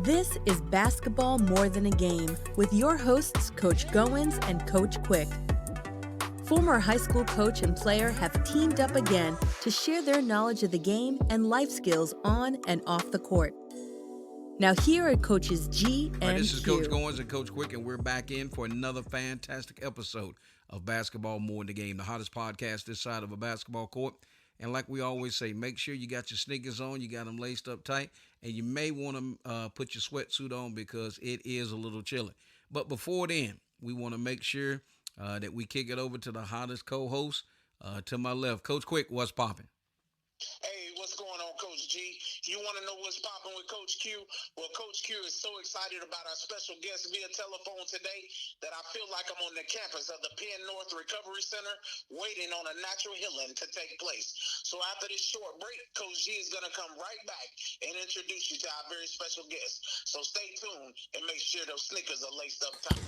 This is Basketball More Than a Game with your hosts, Coach Goins and Coach Quick. Former high school coach and player have teamed up again to share their knowledge of the game and life skills on and off the court. Now here are Coaches G and All right, this is Coach Q. Goins and Coach Quick, and we're back in for another fantastic episode of Basketball More Than a Game, the hottest podcast this side of a basketball court. And like we always say, make sure you got your sneakers on, you got them laced up tight, and you may want to put your sweatsuit on because it is a little chilly. But before then, we want to make sure that we kick it over to the hottest co-host to my left. Coach Quick, what's popping? Hey, what's going on, Coach G? You want to know what's popping with Coach Q? Well, Coach Q is so excited about our special guest via telephone today that I feel like I'm on the campus of the Penn Recovery Center waiting on a natural healing to take place. So after this short break, Coach G is going to come right back and introduce you to our very special guest. So stay tuned and make sure those sneakers are laced up tight.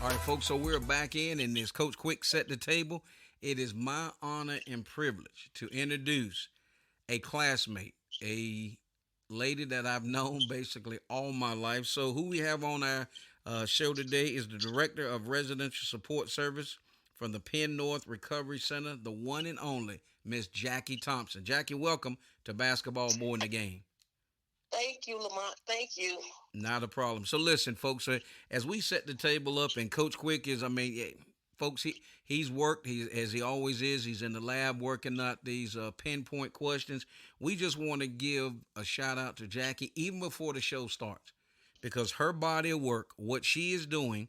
All right, folks, so we're back in, and as Coach Quick set the table, it is my honor and privilege to introduce a classmate, a lady that I've known basically all my life. So who we have on our show today is the Director of Residential Support Service from the Penn Recovery Center, the one and only Miss Jackie Thompson. Jackie, welcome to Basketball More Than a Game. Thank you, Lamont. Thank you. Not a problem. So listen, folks, as we set the table up, and Coach Quick is, folks, he's worked, as he always is. He's in the lab working out these pinpoint questions. We just want to give a shout out to Jackie even before the show starts, because her body of work, what she is doing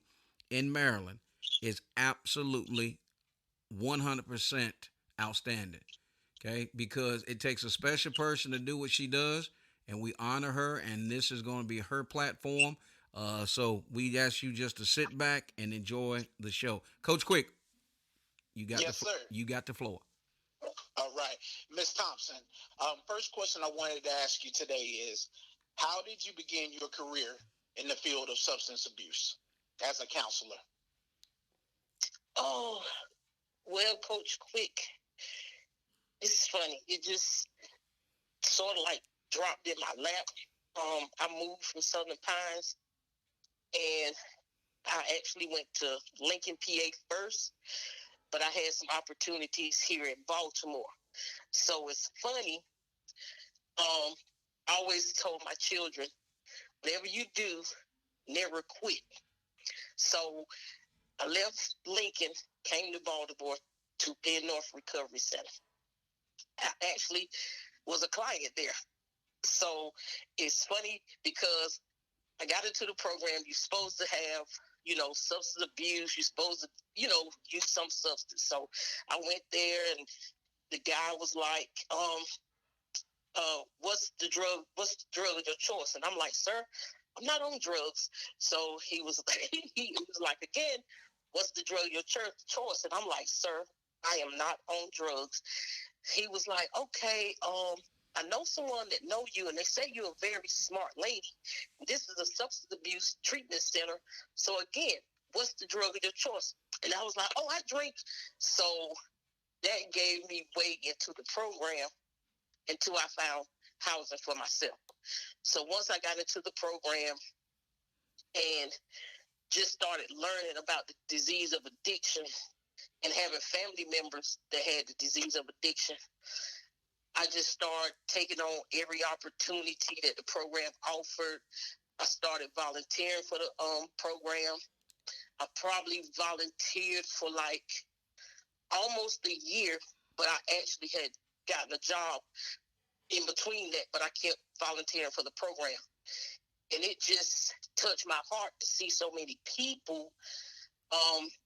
in Maryland, is absolutely 100% outstanding. Okay, because it takes a special person to do what she does. And we honor her, and this is going to be her platform. So we ask you just to sit back and enjoy the show. Coach Quick, you got the floor. All right, Miss Thompson. First question I wanted to ask you today is, how did you begin your career in the field of substance abuse as a counselor? Oh, well, Coach Quick, it's funny. It just sort of like dropped in my lap. I moved from Southern Pines, and I actually went to Lincoln, PA first, but I had some opportunities here in Baltimore. So it's funny. I always told my children, whatever you do, never quit. So I left Lincoln, came to Baltimore to Penn Recovery Center. I actually was a client there. So it's funny because I got into the program. You're supposed to have, substance abuse. You're supposed to, use some substance. So I went there, and the guy was like, what's the drug of your choice? And I'm like, sir, I'm not on drugs. So he was like, again, what's the drug of your choice? And I'm like, sir, I am not on drugs. He was like, okay, I know someone that know you, and they say you're a very smart lady. This is a substance abuse treatment center. So again, what's the drug of your choice? And I was like, oh, I drink. So that gave me way into the program until I found housing for myself. So once I got into the program and just started learning about the disease of addiction and having family members that had the disease of addiction, I just started taking on every opportunity that the program offered. I started volunteering for the program. I probably volunteered for like almost a year, but I actually had gotten a job in between that, but I kept volunteering for the program. And it just touched my heart to see so many people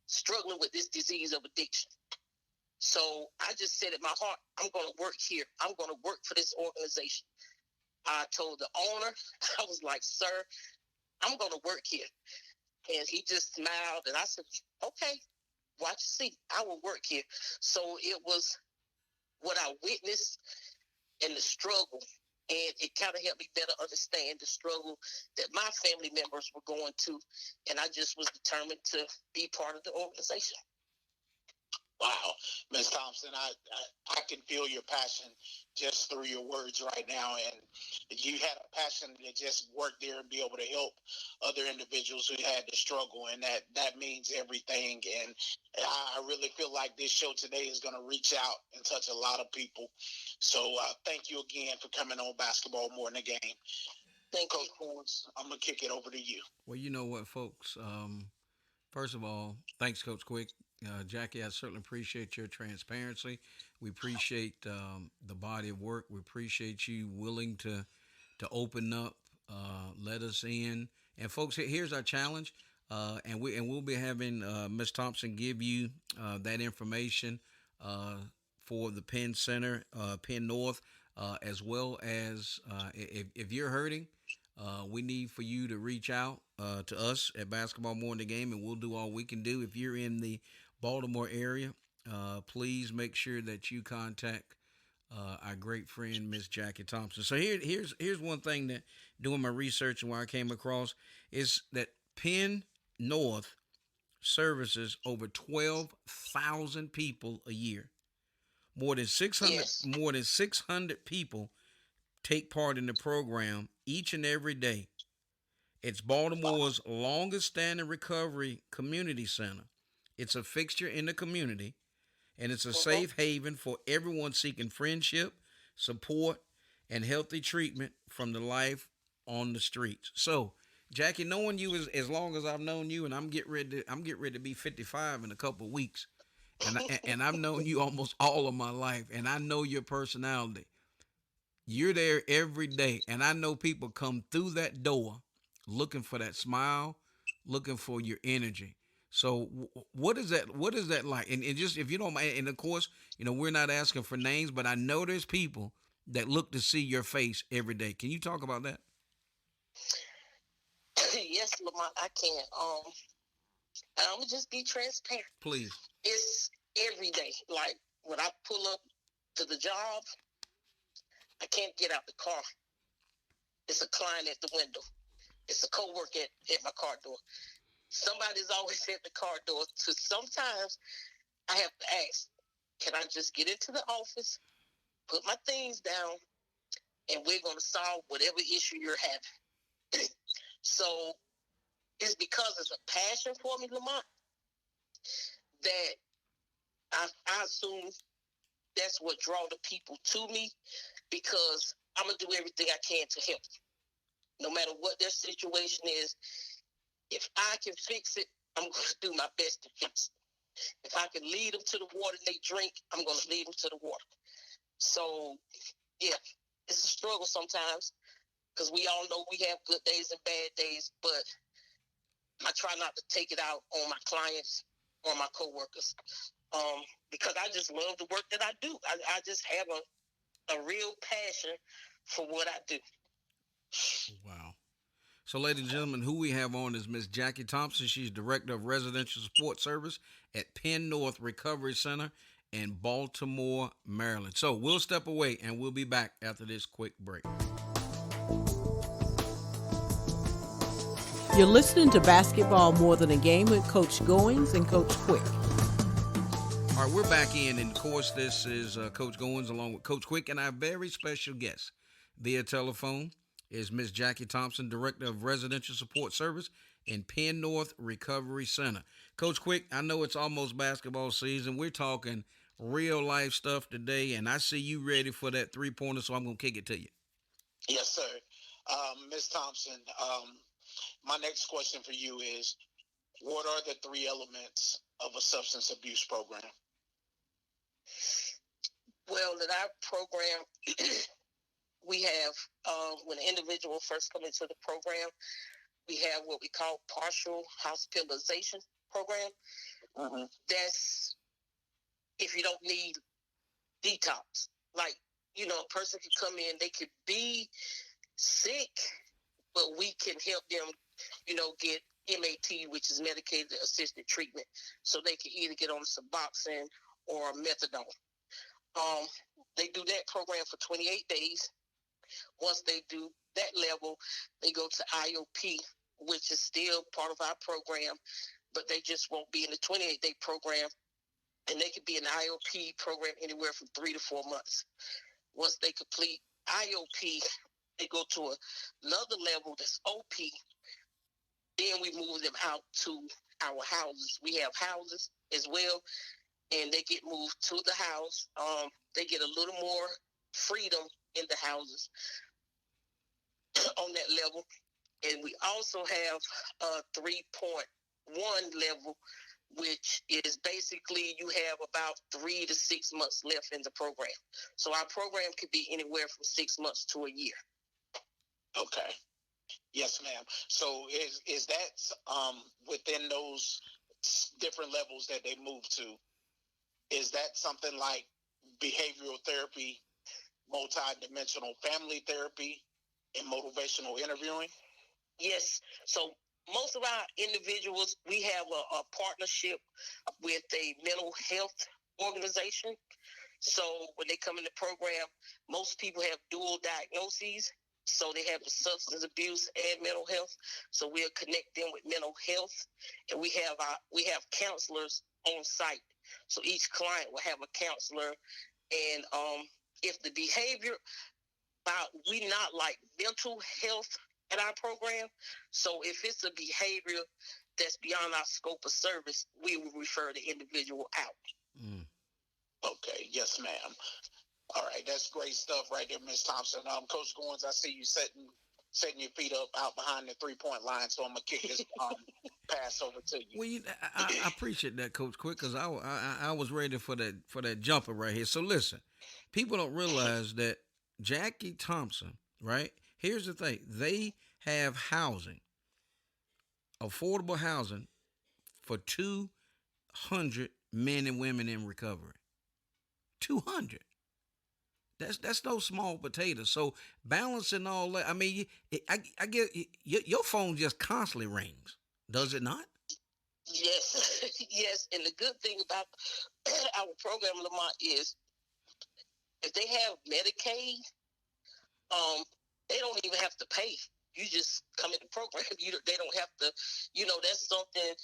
struggling with this disease of addiction. So I just said in my heart, I'm going to work here. I'm going to work for this organization. I told the owner, I was like, sir, I'm going to work here. And he just smiled, and I said, okay, watch and see. I will work here. So it was what I witnessed and the struggle, and it kind of helped me better understand the struggle that my family members were going to, and I just was determined to be part of the organization. Wow, Ms. Thompson, I can feel your passion just through your words right now, and you had a passion to just work there and be able to help other individuals who had to struggle, and that means everything. And I really feel like this show today is going to reach out and touch a lot of people. So thank you again for coming on Basketball More Than a Game. Thank Coach you. Horns, I'm gonna kick it over to you. Well, you know what, folks. First of all, thanks, Coach Quick. Jackie, I certainly appreciate your transparency. We appreciate the body of work. We appreciate you willing to open up, let us in. And folks, here's our challenge. We'll be having Miss Thompson give you that information uh, for the Penn Center, Penn North, as well as if you're hurting, we need for you to reach out to us at Basketball More Than the Game, and we'll do all we can do. If you're in the Baltimore area, please make sure that you contact our great friend Miss Jackie Thompson. So here's one thing that doing my research and why I came across is that Penn North services over 12,000 people a year. Yes. More than 600 people take part in the program each and every day. It's Baltimore's longest standing recovery community center. It's a fixture in the community, and it's a Mm-hmm. safe haven for everyone seeking friendship, support, and healthy treatment from the life on the streets. So, Jackie, knowing you as long as I've known you, and I'm getting ready to be 55 in a couple of weeks, and I've known you almost all of my life, and I know your personality. You're there every day, and I know people come through that door looking for that smile, looking for your energy. So, what is that? What is that like? And just if you don't mind, and of course, we're not asking for names, but I know there's people that look to see your face every day. Can you talk about that? Yes, Lamont, I can. I'm gonna just be transparent. Please. It's every day. Like when I pull up to the job, I can't get out the car. It's a client at the window. It's a coworker at my car door. Somebody's always at the car door. So sometimes I have to ask, can I just get into the office, put my things down, and we're going to solve whatever issue you're having. So it's because it's a passion for me, Lamont, that I assume that's what draw the people to me, because I'm going to do everything I can to help them. No matter what their situation is, if I can fix it, I'm going to do my best to fix it. If I can lead them to the water they drink, I'm going to lead them to the water. So, yeah, it's a struggle sometimes, because we all know we have good days and bad days, but I try not to take it out on my clients or my coworkers, because I just love the work that I do. I just have a real passion for what I do. Wow. So, ladies and gentlemen, who we have on is Miss Jackie Thompson. She's Director of Residential Support Service at Penn North Recovery Center in Baltimore, Maryland. So, we'll step away and we'll be back after this quick break. You're listening to Basketball More Than a Game with Coach Goins and Coach Quick. All right, we're back in, and of course, this is Coach Goins along with Coach Quick, and our very special guest via telephone is Miss Jackie Thompson, Director of Residential Support Service in Penn North Recovery Center. Coach Quick, I know it's almost basketball season. We're talking real life stuff today, and I see you ready for that three-pointer, so I'm going to kick it to you. Yes, sir. Ms. Thompson, my next question for you is, what are the three elements of a substance abuse program? Well, in our program, we have, when an individual first comes into the program, we have what we call partial hospitalization program. Mm-hmm. That's if you don't need detox. Like, a person could come in, they could be sick, but we can help them, get MAT, which is medicated assisted treatment. So they can either get on Suboxone or methadone. They do that program for 28 days. Once they do that level, they go to IOP, which is still part of our program, but they just won't be in the 28-day program. and they could be in the IOP program anywhere from 3 to 4 months. Once they complete IOP, they go to another level that's OP. Then we move them out to our houses. We have houses as well, and they get moved to the house. They get a little more freedom in the houses on that level. And we also have a 3.1 level, which is basically you have about 3 to 6 months left in the program. So our program could be anywhere from 6 months to a year. Okay. Yes, ma'am. So is that within those different levels that they move to? Is that something like behavioral therapy, multidimensional family therapy, and motivational interviewing? Yes. So most of our individuals, we have a partnership with a mental health organization. So when they come in the program, most people have dual diagnoses. So they have the substance abuse and mental health. So we'll connect them with mental health, and we have counselors on site. So each client will have a counselor, and if the behavior, we not like mental health at our program. So if it's a behavior that's beyond our scope of service, we will refer the individual out. Mm. Okay, yes, ma'am. All right, that's great stuff right there, Ms. Thompson. Coach Goins, I see you setting your feet up out behind the 3-point line, so I'm gonna kick this pass over to you. Well, I appreciate that, Coach Quick, because I was ready for that jumper right here. So listen, people don't realize that Jackie Thompson, right? Here's the thing: they have housing, affordable housing, for 200 men and women in recovery. 200. That's no small potato. So balancing all that, I mean, I get your phone just constantly rings, does it not? Yes, yes. And the good thing about our program, Lamont, is if they have Medicaid, they don't even have to pay. You just come in the program. They don't have to. That's something.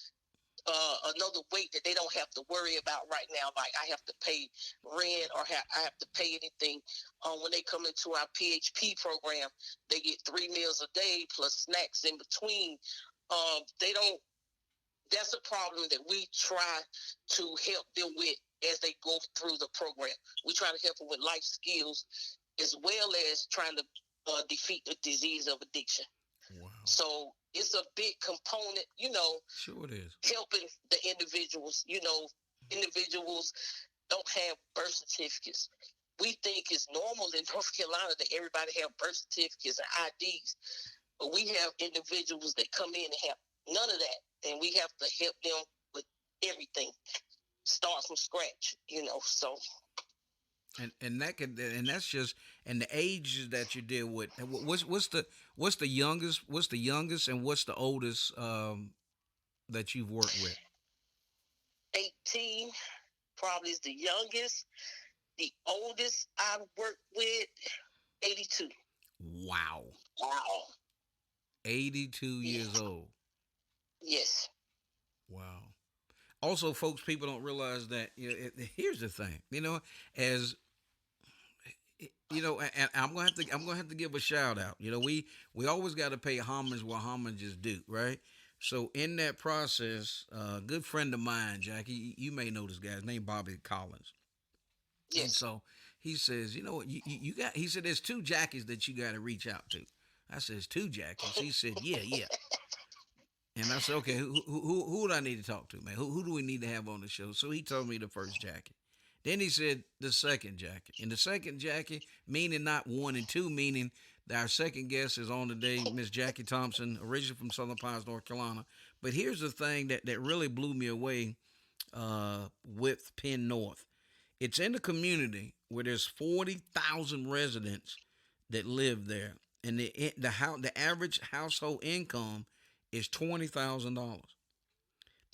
Another weight that they don't have to worry about right now. Like I have to pay rent or I have to pay anything. When they come into our PHP program, they get 3 meals a day plus snacks in between. They don't. That's a problem that we try to help them with as they go through the program. We try to help them with life skills as well as trying to defeat the disease of addiction. Wow. So it's a big component, Sure it is. helping the individuals. Individuals don't have birth certificates. We think it's normal in North Carolina that everybody have birth certificates and IDs, but we have individuals that come in and have none of that, and we have to help them with everything, start from scratch. So. And that's just and the ages that you deal with. What's the youngest? What's the youngest and what's the oldest that you've worked with? 18 probably is the youngest. The oldest I've worked with, 82. Wow. Wow. 82 years old. Yes. Wow. Also, folks, people don't realize that. Here's the thing. As and I'm gonna have to give a shout out. We always got to pay homage where homage is due, right? So in that process, a good friend of mine, Jackie, you may know this guy. His name Bobby Collins. Yes. And so he says, what you got? He said, there's 2 Jackies that you got to reach out to. I says, 2 Jackies. He said, yeah. And I said, okay, who do I need to talk to, man? Who do we need to have on the show? So he told me the first Jackie. Then he said the second Jackie. And the second Jackie, meaning not 1 and 2, meaning that our second guest is on today, Miss Jackie Thompson, originally from Southern Pines, North Carolina. But here's the thing that really blew me away with Penn North. It's in the community where there's 40,000 residents that live there. And the average household income is $20,000.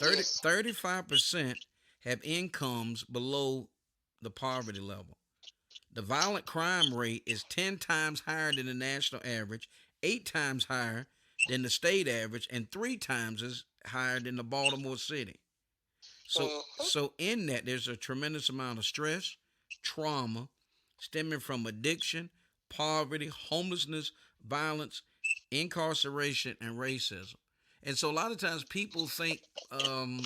35% have incomes below the poverty level. The violent crime rate is 10 times higher than the national average, 8 times higher than the state average, and 3 times as higher than the Baltimore City. So in that, there's a tremendous amount of stress, trauma, stemming from addiction, poverty, homelessness, violence, incarceration, and racism. And so a lot of times people think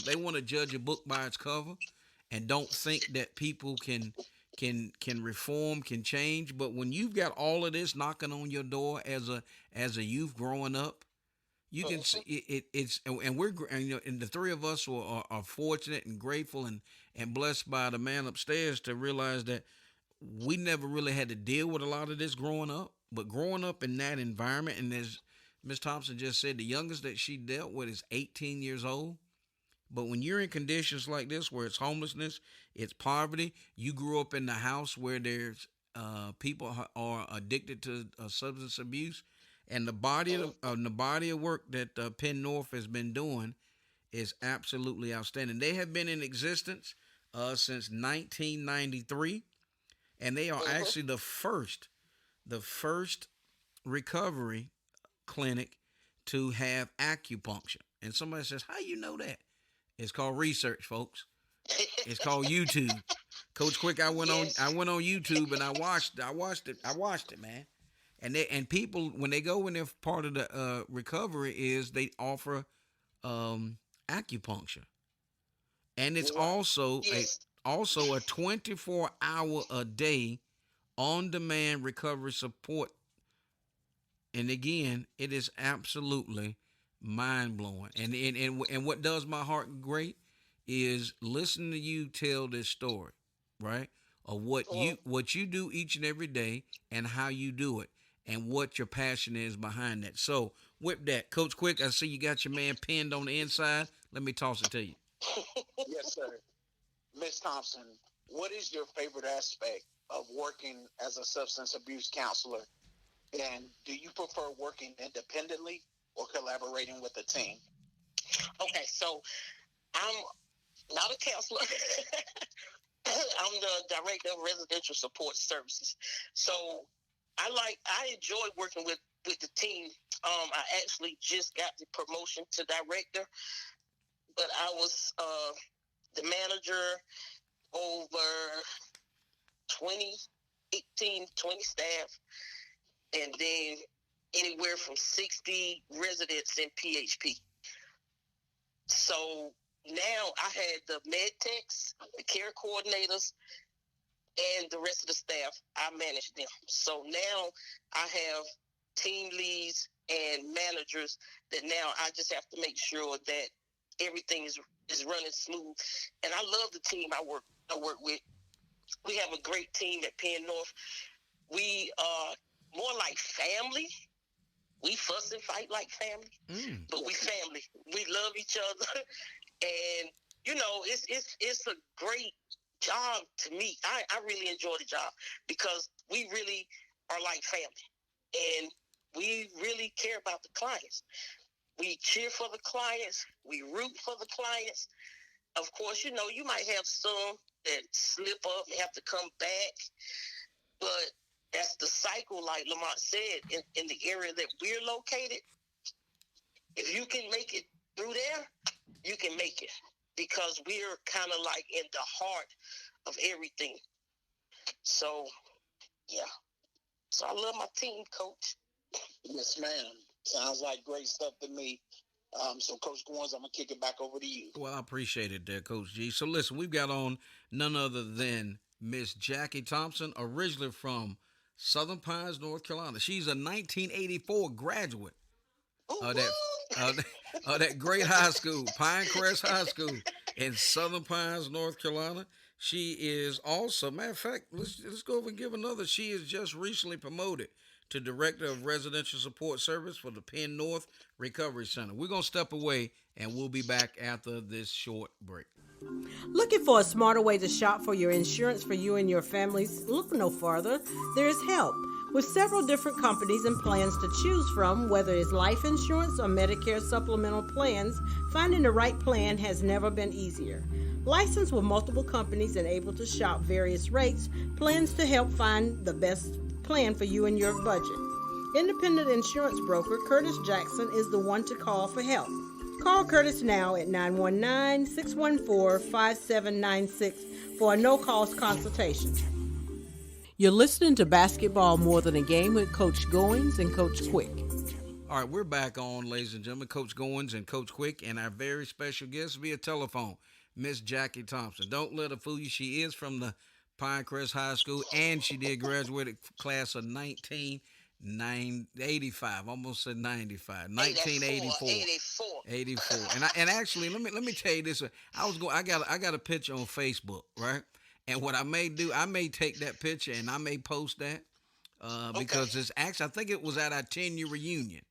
they want to judge a book by its cover, and don't think that people can reform, can change. But when you've got all of this knocking on your door as a youth growing up, you can see it's and we're and the three of us are fortunate and grateful and blessed by the man upstairs to realize that we never really had to deal with a lot of this growing up. But growing up in that environment, and as Miss Thompson just said, the youngest that she dealt with is 18 years old. But when you're in conditions like this, where it's homelessness, it's poverty, you grew up in the house where there's people are addicted to substance abuse, and the body of work that Penn North has been doing is absolutely outstanding. They have been in existence since 1993, and they are actually the first recovery clinic to have acupuncture. And somebody says, "How you know that?" It's called research, folks. It's called YouTube. Coach Quick, I went on YouTube and I watched it, man. And people, when they go in there, part of the recovery is they offer acupuncture, and it's also a 24-hour a day on-demand recovery support. And again, it is absolutely mind-blowing. And what does my heart great is listening to you tell this story, right? Of what you do each and every day and how you do it and what your passion is behind that. So with that, Coach Quick, I see you got your man pinned on the inside. Let me toss it to you. Yes, sir. Miss Thompson, what is your favorite aspect of working as a substance abuse counselor? And do you prefer working independently or collaborating with a team? Okay, so I'm not a counselor. I'm the director of residential support services. So I enjoy working with the team. I actually just got the promotion to director, but I was the manager over 20 staff, and then anywhere from 60 residents in PHP. So now I had the med techs, the care coordinators, and the rest of the staff. I manage them. So now I have team leads and managers that now I just have to make sure that everything is running smooth. And I love the team I work with. We have a great team at Penn North. We are more like family. We fuss and fight like family, but we family. We love each other, and it's a great job to me. I really enjoy the job because we really are like family, and we really care about the clients. We cheer for the clients. We root for the clients. Of course, you might have some that slip up and have to come back, but that's the cycle, like Lamont said, in the area that we're located. If you can make it through there, you can make it, because we're kind of like in the heart of everything. So, yeah. So I love my team, Coach. Yes, ma'am. Sounds like great stuff to me. So, Coach Goins, I'm going to kick it back over to you. Well, I appreciate it there, Coach G. So, listen, we've got on none other than Miss Jackie Thompson, originally from Southern Pines, North Carolina. She's a 1984 graduate of that great high school, Pinecrest High School in Southern Pines, North Carolina. She is also, matter of fact, let's go over and give another. She is just recently promoted to Director of Residential Support Service for the Penn North Recovery Center. We're going to step away, and we'll be back after this short break. Looking for a smarter way to shop for your insurance for you and your families? Look no further. There is help. With several different companies and plans to choose from, whether it's life insurance or Medicare supplemental plans, finding the right plan has never been easier. Licensed with multiple companies and able to shop various rates, plans to help find the best plan for you and your budget. Independent insurance broker Curtis Jackson is the one to call for help. Call Curtis now at 919-614-5796 for a no-cost consultation. You're listening to Basketball More Than a Game with Coach Goins and Coach Quick. All right, we're back on, ladies and gentlemen, Coach Goins and Coach Quick, and our very special guest via telephone, Miss Jackie Thompson. Don't let her fool you. She is from the Pinecrest High School, and she did graduate class of 1985. Almost said 95. 1984. 84. And actually, let me tell you this. I got a picture on Facebook, right? And what I may do, I may take that picture and I may post that because it's actually, I think it was at our 10-year reunion.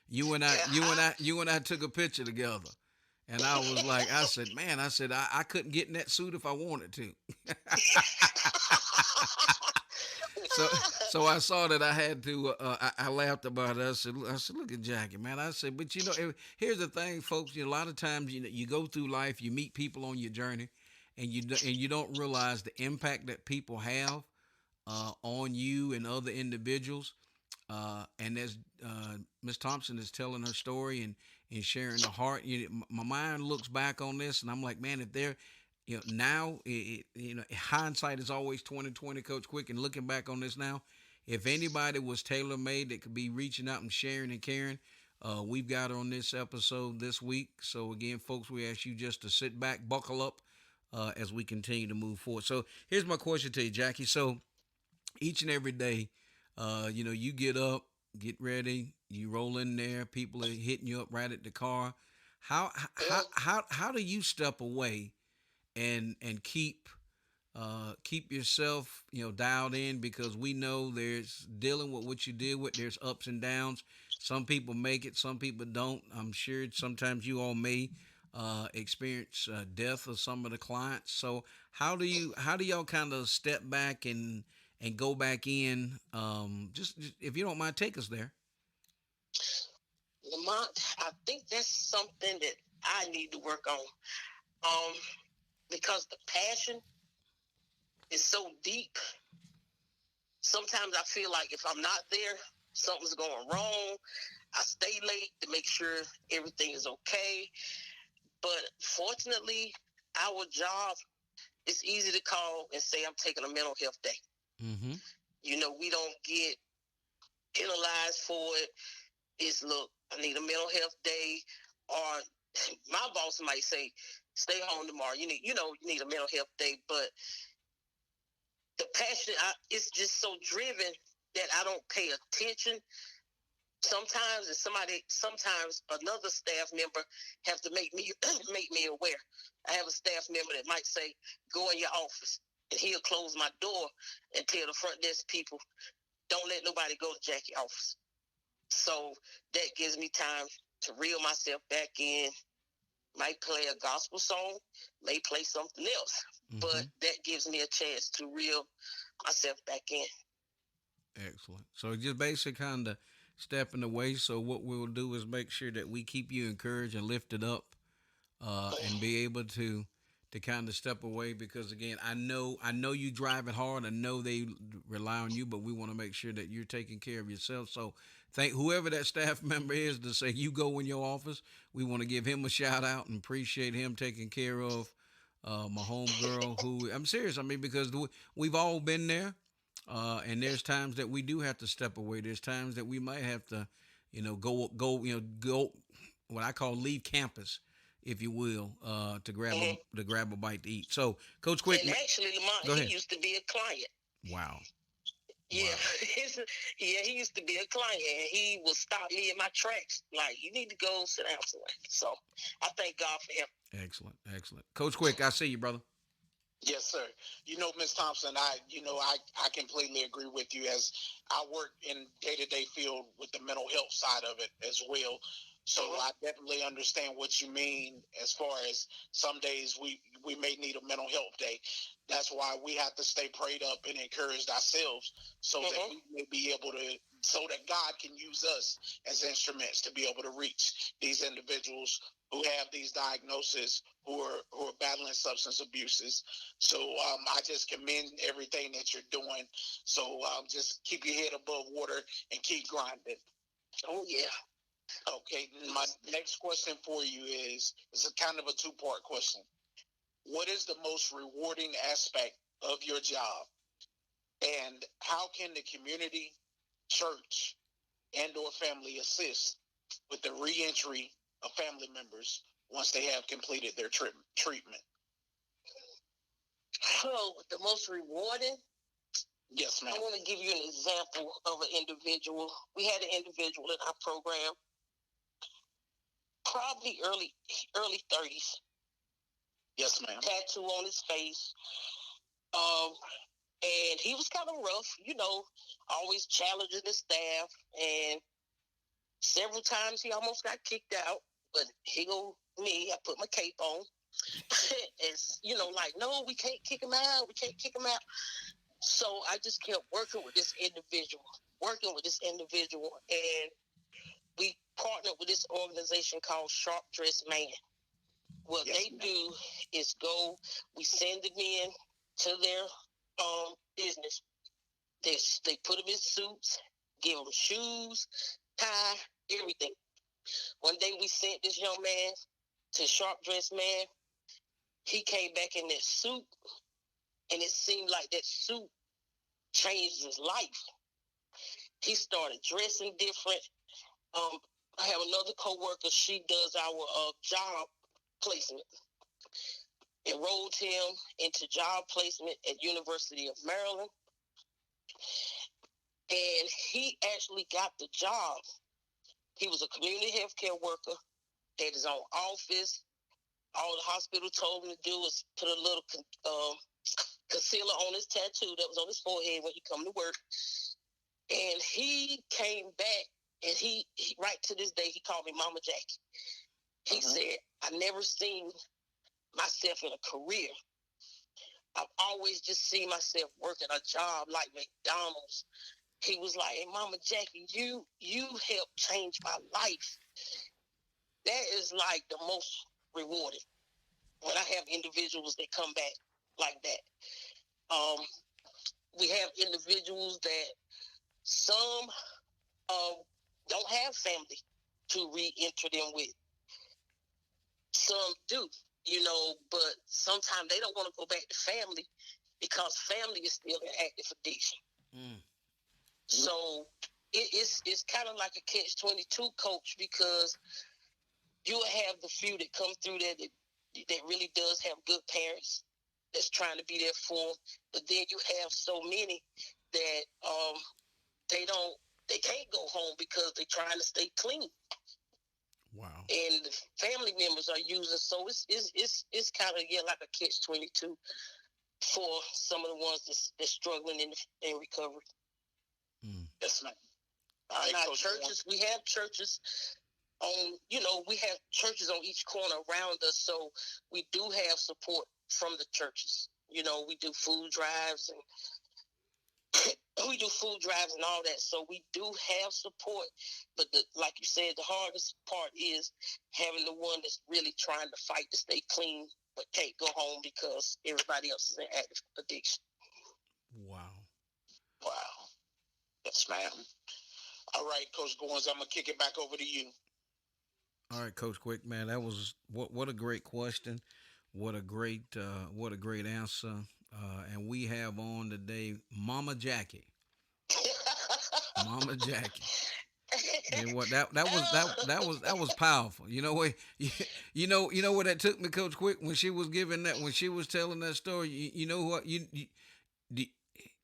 You and I took a picture together. And I was like, I said, I couldn't get in that suit if I wanted to. So I saw that I had to. I laughed about it. I said, look at Jackie, man. I said, but here's the thing, folks. A lot of times, you go through life, you meet people on your journey, and you don't realize the impact that people have on you and other individuals. And as Miss Thompson is telling her story and sharing her heart, my mind looks back on this, and I'm like, man, if they're, now, hindsight is always 20/20, Coach Quick, and looking back on this now, if anybody was tailor-made that could be reaching out and sharing and caring, we've got her on this episode this week. So again, folks, we ask you just to sit back, buckle up as we continue to move forward. So here's my question to you, Jackie. So each and every day, you get up, get ready, you roll in there, people are hitting you up right at the car. How do you step away and keep yourself, dialed in, because we know there's dealing with what you deal with. There's ups and downs. Some people make it, some people don't. I'm sure sometimes you all may experience death of some of the clients. So how do y'all kind of step back and go back in? Just if you don't mind, take us there. Lamont, I think that's something that I need to work on. Because the passion is so deep. Sometimes I feel like if I'm not there, something's going wrong. I stay late to make sure everything is okay. But fortunately, our job, it's easy to call and say, I'm taking a mental health day. Mm-hmm. We don't get penalized for it. It's, look, I need a mental health day. Or my boss might say, stay home tomorrow. You need a mental health day. But the passion, it's just so driven that I don't pay attention. Sometimes another staff member have to make me aware. I have a staff member that might say, go in your office, and he'll close my door and tell the front desk people, don't let nobody go to Jackie's office. So that gives me time to reel myself back in. Might play a gospel song, may play something else, but that gives me a chance to reel myself back in. Excellent. So just basically kind of stepping away. So what we'll do is make sure that we keep you encouraged and lifted up, and be able to kind of step away, because again, I know you driving hard. I know they rely on you, but we want to make sure that you're taking care of yourself. So thank whoever that staff member is to say you go in your office. We want to give him a shout out and appreciate him taking care of my homegirl, who I'm serious. I mean, because we've all been there, and there's times that we do have to step away. There's times that we might have to, go what I call leave campus, if you will, to grab a bite to eat. So, Coach Quick, and actually, Lamont, he used to be a client. Wow. Yeah, wow. He used to be a client, and he would stop me in my tracks. Like, you need to go sit down somewhere. So I thank God for him. Excellent. Coach Quick, I see you, brother. Yes, sir. Ms. Thompson, I completely agree with you, as I work in day-to-day field with the mental health side of it as well. So I definitely understand what you mean as far as some days we may need a mental health day. That's why we have to stay prayed up and encouraged ourselves so that we may be able to, so that God can use us as instruments to be able to reach these individuals who have these diagnoses, who are battling substance abuses. So I just commend everything that you're doing. So just keep your head above water and keep grinding. Oh, yeah. Okay, my next question for you is a kind of a two-part question. What is the most rewarding aspect of your job? And how can the community, church, and or family assist with the reentry of family members once they have completed their treatment? So the most rewarding, Yes, ma'am. I want to give you an example of an individual. We had an individual in our program, probably early 30s, Yes, ma'am. tattoo on his face. Um, and he was kind of rough, always challenging the staff. And several times he almost got kicked out. But he go me, I put my cape on. It's, like, no, we can't kick him out. We can't kick him out. So I just kept working with this individual. And we partnered with this organization called Sharp Dress Man. What they do is we send them in to their business. They put them in suits, give them shoes, tie, everything. One day we sent this young man to Sharp Dress Man. He came back in that suit, and it seemed like that suit changed his life. He started dressing different. I have another coworker. She does our job placement. Enrolled him into job placement at University of Maryland, and he actually got the job. He was a community healthcare worker, had his own office. All the hospital told him to do was put a little concealer on his tattoo that was on his forehead when he come to work. And he came back, and he right to this day, he called me Mama Jackie. He said, I never seen myself in a career. I've always just seen myself working a job like McDonald's. He was like, hey, Mama Jackie, you helped change my life. That is like the most rewarding when I have individuals that come back like that. We have individuals that some don't have family to re-enter them with. Some do, but sometimes they don't want to go back to family because family is still in active addiction. So it's kind of like a catch-22, coach, because you'll have the few that come through there that really does have good parents that's trying to be there for them, but then you have so many that they can't go home because they're trying to stay clean. Wow. And the family members are using, so it's kind of like a catch-22 for some of the ones that's struggling in recovery. Yes, ma'am. Churches, we have churches we have churches on each corner around us, so we do have support from the churches. We do food drives and all that, so we do have support. But like you said, the hardest part is having the one that's really trying to fight to stay clean, but can't go home because everybody else is in active addiction. Wow. Yes, ma'am. All right, Coach Goins, I'm gonna kick it back over to you. All right, Coach Quick, man, that was what a great question. What a great answer. And we have on today Mama Jackie. Mama Jackie. And what that was powerful. You know what where that took me, Coach Quick, when she was telling that story. You know what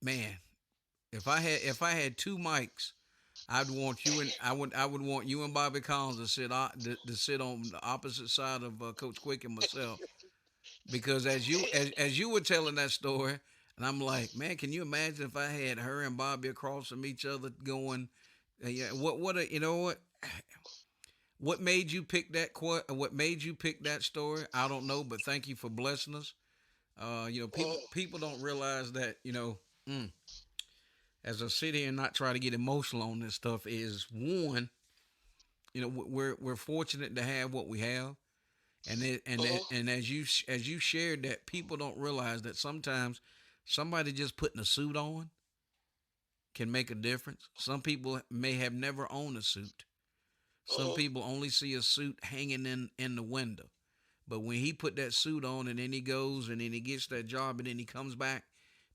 man, if I had two mics, I would want you and Bobby Collins to sit on the opposite side of Coach Quick and myself, because as you were telling that story, and I'm like, man, can you imagine if I had her and Bobby across from each other going, yeah, what made you pick that what made you pick that story? I don't know, but thank you for blessing us. People don't realize that, as I sit here and not try to get emotional on this stuff, is one, we're fortunate to have what we have, and as you shared that, people don't realize that sometimes somebody just putting a suit on can make a difference. Some people may have never owned a suit, Some people only see a suit hanging in the window. But when he put that suit on and then he goes and then he gets that job and then he comes back,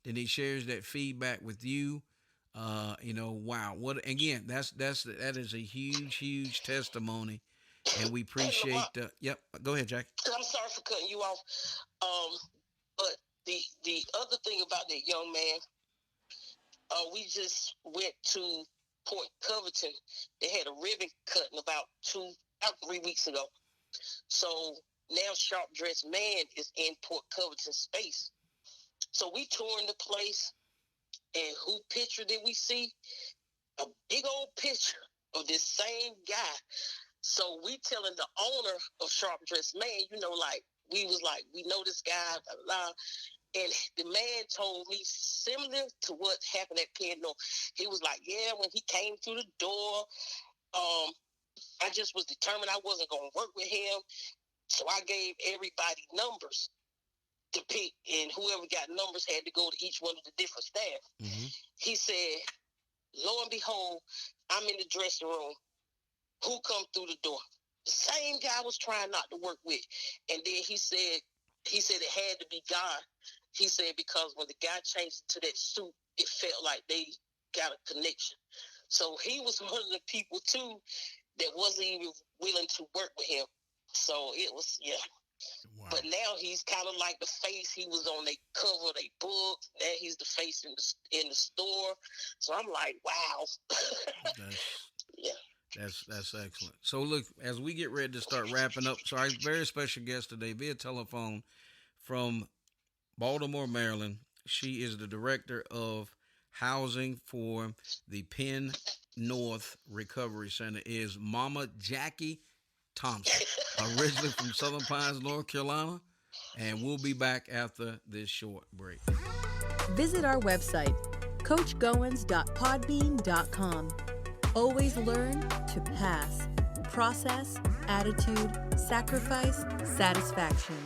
then he shares that feedback with you. Wow. What again? That is a huge testimony, and we Hey, appreciate. Lamont, Yep. Go ahead, Jack. I'm sorry for cutting you off. But the other thing about that young man, we just went to Point Covington. They had a ribbon cutting about 3 weeks ago. So now Sharp Dressed Man is in Port Covington space. So we touring the place, and who picture did we see? A big old picture of this same guy. So we telling the owner of Sharp Dressed Man, we know this guy, blah, blah. And the man told me similar to what happened at Penn. He was like, yeah, when he came through the door, I just was determined I wasn't going to work with him. So I gave everybody numbers to pick, and whoever got numbers had to go to each one of the different staff. Mm-hmm. He said, lo and behold, I'm in the dressing room. Who come through the door? The same guy I was trying not to work with. And then he said it had to be God. He said because when the guy changed into that suit, it felt like they got a connection. So he was one of the people too that wasn't even willing to work with him. So it was, yeah. Wow. But now he's kind of like the face. He was on the cover of their book. Now he's the face in the store. So I'm like, wow. Yeah. That's excellent. So look, as we get ready to start wrapping up, so our very special guest today via telephone from Baltimore, Maryland. She is the director of housing for the Penn North Recovery Center. Is Mama Jackie Thompson, originally from Southern Pines, North Carolina, and we'll be back after this short break. Visit our website, coachgoins.podbean.com. Always learn to pass. Process, attitude, sacrifice, satisfaction.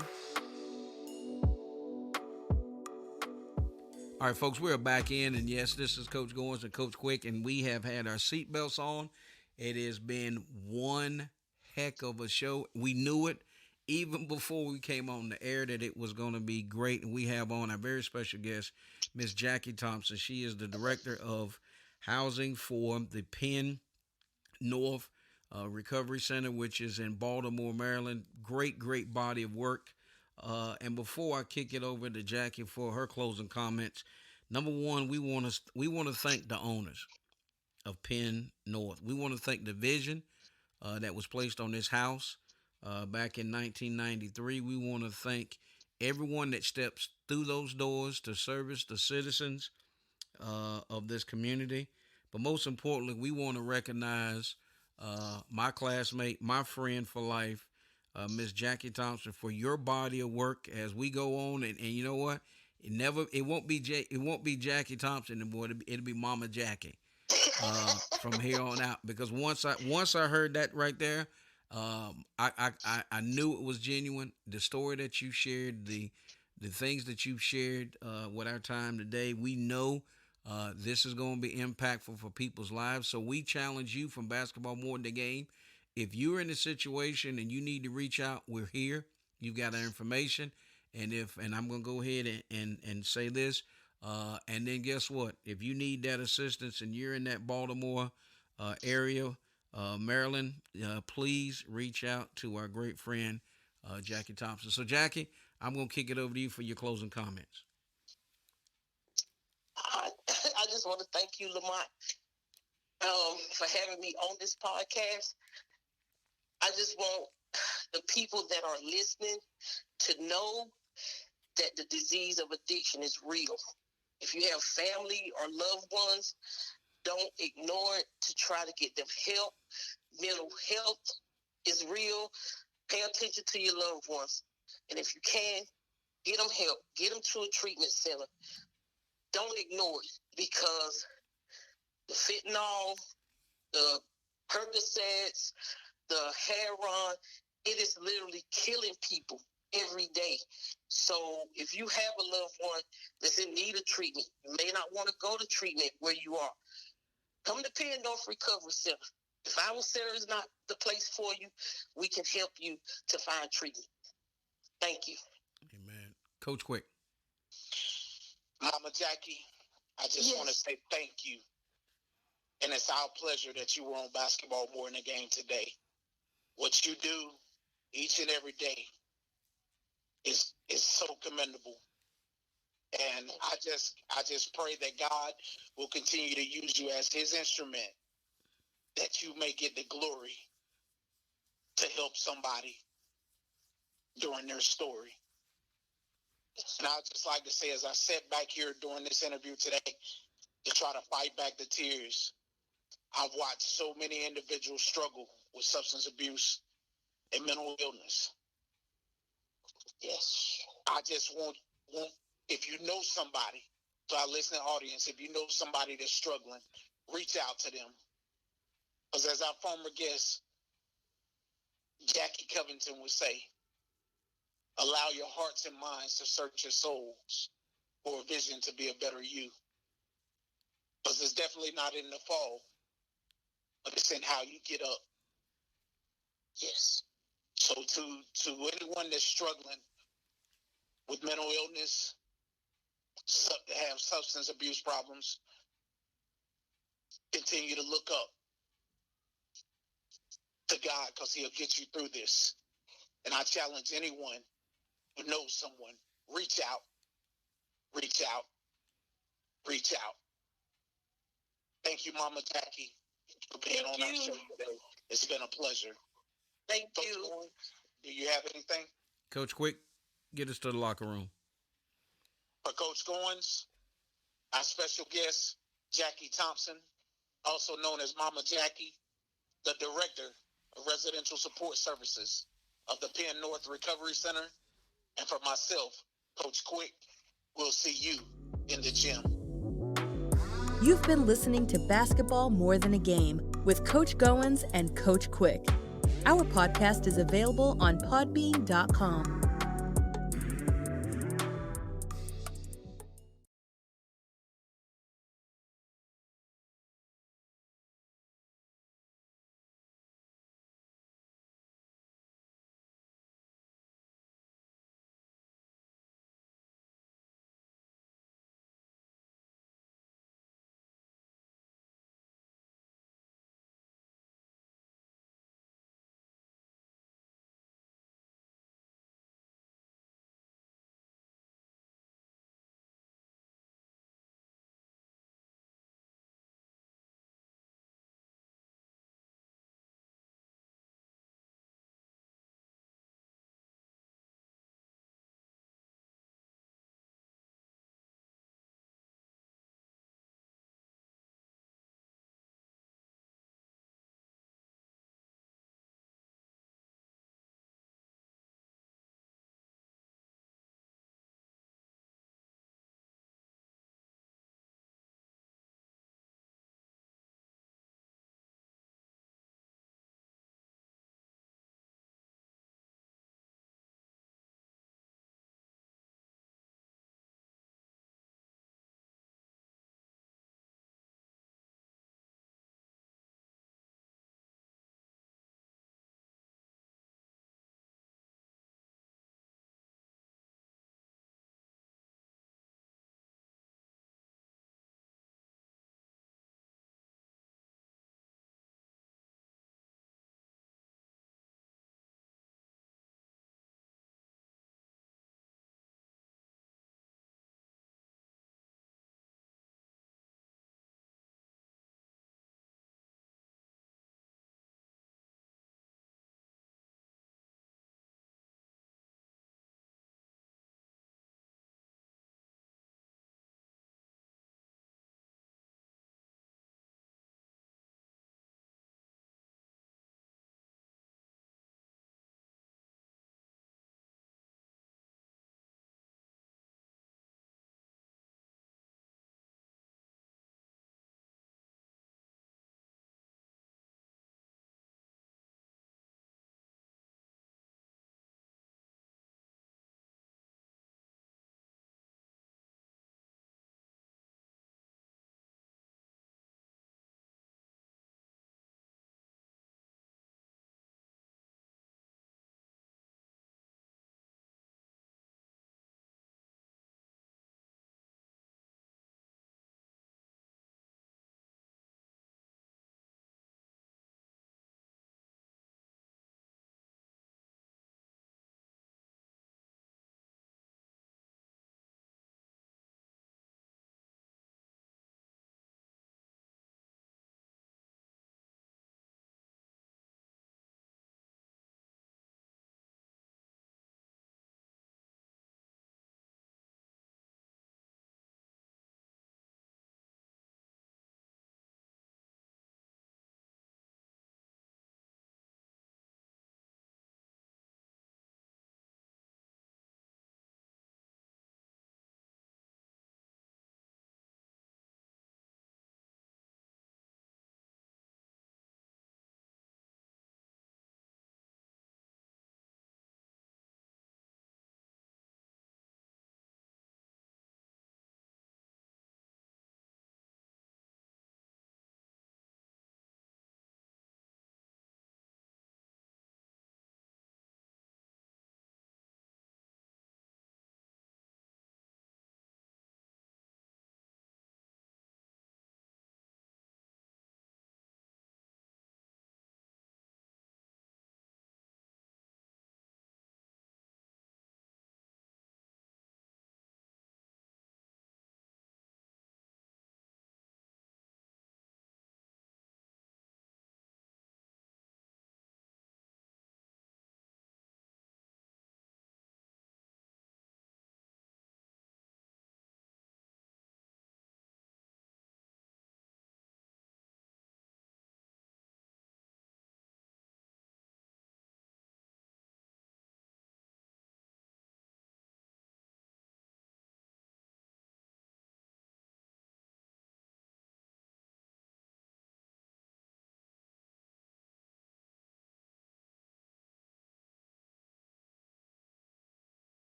All right, folks, we're back in, and yes, this is Coach Goins and Coach Quick, and we have had our seatbelts on. It has been one heck of a show. We knew it even before we came on the air that it was going to be great, and we have on our very special guest, Miss Jackie Thompson. She is the director of housing for the Penn North Recovery Center, which is in Baltimore, Maryland. Great body of work. And before I kick it over to Jackie for her closing comments, number one, we want to thank the owners of Penn North. We want to thank the vision that was placed on this house back in 1993. We want to thank everyone that steps through those doors to service the citizens of this community. But most importantly, we want to recognize my classmate, my friend for life, Miss Jackie Thompson, for your body of work as we go on. And you know what? It won't be Jackie Thompson anymore. It'll be Mama Jackie from here on out. Because once I heard that right there, I knew it was genuine. The story that you shared, the things that you've shared with our time today, we know this is going to be impactful for people's lives. So we challenge you from Basketball More Than the Game. If you're in a situation and you need to reach out, we're here. You've got our information. And I'm going to go ahead and say this. And then guess what? If you need that assistance and you're in that Baltimore area, Maryland, please reach out to our great friend, Jackie Thompson. So, Jackie, I'm going to kick it over to you for your closing comments. I just want to thank you, Lamont, for having me on this podcast. I just want the people that are listening to know that the disease of addiction is real. If you have family or loved ones, don't ignore it to try to get them help. Mental health is real. Pay attention to your loved ones. And if you can, get them help. Get them to a treatment center. Don't ignore it, because the fentanyl, the Percocets, the heroin, it is literally killing people every day. So if you have a loved one that's in need of treatment, you may not want to go to treatment where you are. Come to Penn North Recovery Center. If our center is not the place for you, we can help you to find treatment. Thank you. Amen. Coach Quick. Mama Jackie, I just want to say thank you. And it's our pleasure that you were on Basketball More in the Game today. What you do each and every day is so commendable. And I just pray that God will continue to use you as his instrument, that you may get the glory to help somebody during their story. And I'd just like to say, as I sat back here during this interview today to try to fight back the tears, I've watched so many individuals struggle with substance abuse and mental illness. Yes. I just want if you know somebody, to our listening audience, if you know somebody that's struggling, reach out to them. Because as our former guest, Jackie Covington would say, allow your hearts and minds to search your souls for a vision to be a better you. Because it's definitely not in the fall, but it's in how you get up. Yes. So to anyone that's struggling with mental illness, have substance abuse problems, continue to look up to God, because he'll get you through this. And I challenge anyone who knows someone, reach out, reach out, reach out. Thank you, Mama Jackie, for being on our show today. It's been a pleasure. Thank you. Do you have anything? Coach Quick, get us to the locker room. For Coach Goins, our special guest, Jackie Thompson, also known as Mama Jackie, the Director of Residential Support Services of the Penn North Recovery Center, and for myself, Coach Quick, we'll see you in the gym. You've been listening to Basketball More Than a Game with Coach Goins and Coach Quick. Our podcast is available on podbean.com.